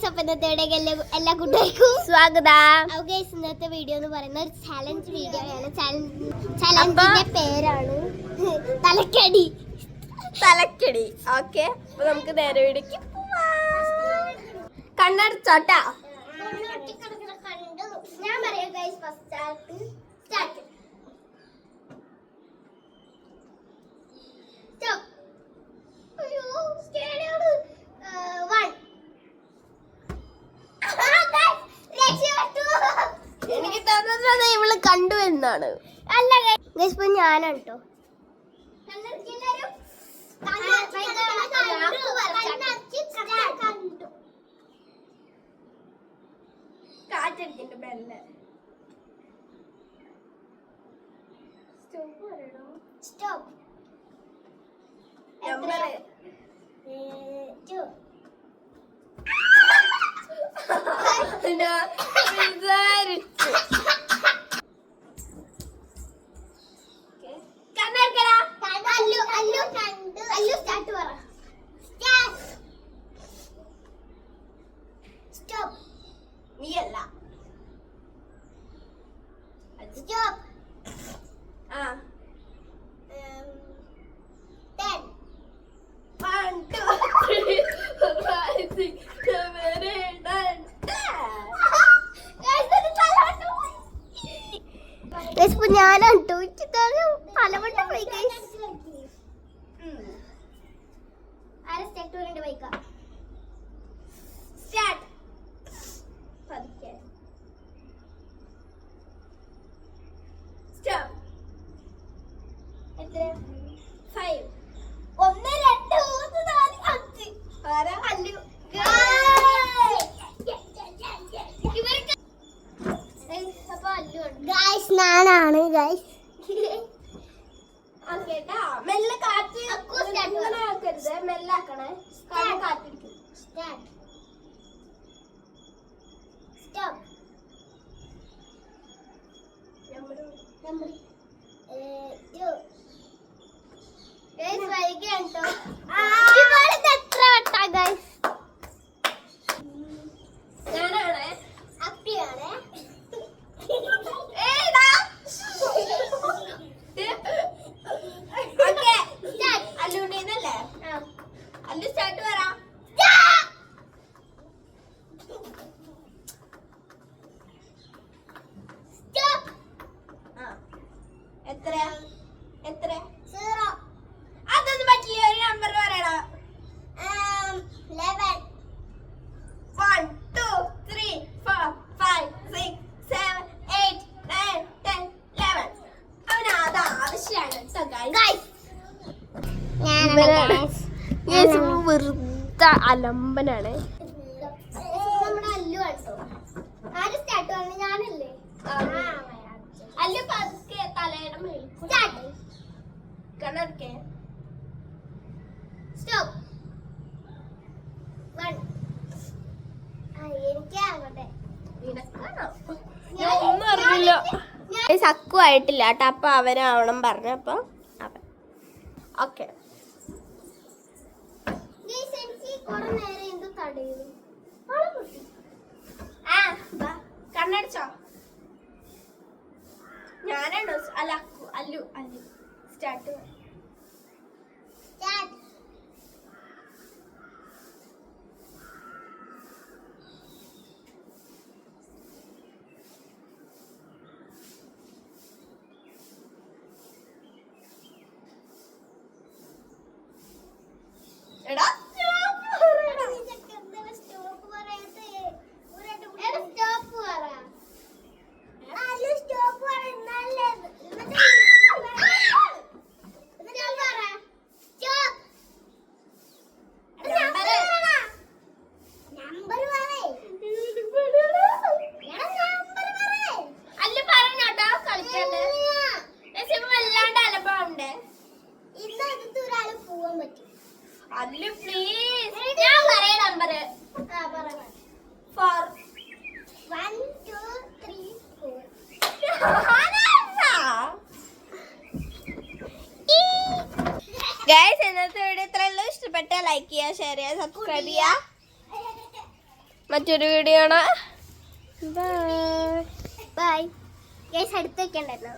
അപ്പൊ ഇന്നത്തെ എല്ലാ കൂട്ടുകാർക്കും സ്വാഗതം. ഇന്നത്തെ വീഡിയോ എന്ന് പറയുന്ന ഒരു ചലഞ്ച് വീഡിയോ ആണ്. ചലഞ്ചിന്റെ പേരാണ് തലക്കടി. ഓക്കെ, അപ്പൊ നമുക്ക് നേരെ വീടിക്ക് കണ്ണടച്ചോട്ടാ. ഞാൻ പറയാം ഗൈസ്, ഫസ്റ്റ് സ്റ്റാർട്ട്. എനിക്ക് തോന്നുന്നത് ഇവള് കണ്ടു എന്നാണ്. അല്ല ഗൈസ്, ഇപ്പൊ ഞാനാണ് കേട്ടോ. കാറ്റടിക്കണ്ട ബെല്ല്. സ്റ്റോപ്പ്. നമ്പർ 2. വിചാരിച്ചു. സ്റ്റാർട്ട് പറ. സ്റ്റോപ്പ്. നീയല്ല. സ്റ്റോപ്പ്. ആ 10. 1 2 3 4 5 6 7 8 9 ഇപ്പൊ ഞാനാണ് കേട്ടോ. പലവട്ടം പോയി ഗൈസ്. ബൈക്കാ സ്റ്റാർട്ട്. പതുക്കെ. സ്റ്റോപ്പ്. എത്ര? 5 1 2 3 4 5. ആരാ? അല്ലു. ഗൈസ് ഞാനാണ് ഗൈസ്. കേട്ടാ, മെല്ലെ കാറ്റ് ഇങ്ങനെ ആക്കരുത്, മെല്ലെ ആക്കണേ. കാരണം കാറ്റിരിക്കും. സ്റ്റോപ്പ്. നമ്പർ 2. ഗൈസ് വൈകിയാണ് കേട്ടോ. ഇവളിത് എത്ര വട്ടാ ഗൈസ്? ഞാനാണ്. അപ്പിയാണ്. അല്ലുണ്ടല്ലേ? അല്ലു സ്റ്റാർട്ട് വരാം. എത്ര എത്ര? 0. അതൊന്നും പറ്റില്ല. ഒരു നമ്പർ പറയടാ. 11. 1 2 3 4 5 6 7 8 9 10 11. അവന് അത് ആവശ്യമാണ് കേട്ടോ ഗൈസ്. വെറുതെ അലമ്പനാണ്. നമ്മുടെ അല്ലു കേട്ടോ. ആര് സ്റ്റാർട്ട് ആണ്? ഞാനല്ലേ? അല്ല പതുക്കെ തലയുടെ മേൽ കണ്ണടക്കെ. സ്റ്റോപ്പ്. 1. എനിക്ക് ആകട്ടെ. ഞാൻ ഒന്നും അറിയില്ല. സക്കു ആയിട്ടില്ല കേട്ടോ. അപ്പൊ അവനാവണം പറഞ്ഞപ്പോ അവൻ. ഓക്കെ, എനിക്ക് കുറെ നേരം എന്ത് തടയുന്നു. കണ്ണടിച്ചോ? ഞാനാണോ? അല്ല അല്ലു. സ്റ്റാർട്ട്. എടാ അല്ലു പ്ലീസ്. ഞാൻ പറയാം നമ്പർ. 4. 1 2 3 4. ഗൈസ്, ഇന്നത്തെ വീഡിയോ ഇത്രയുള്ളൂ. ഇഷ്ടപ്പെട്ട ലൈക്ക് ചെയ്യുക, ഷെയർ ചെയ്യുക, സബ്സ്ക്രൈബ് ചെയ്യുക. മറ്റൊരു വീഡിയോ ആണ്. ബൈ ഗൈസ്, അടുത്ത് വെക്കണ്ടായിരുന്നു.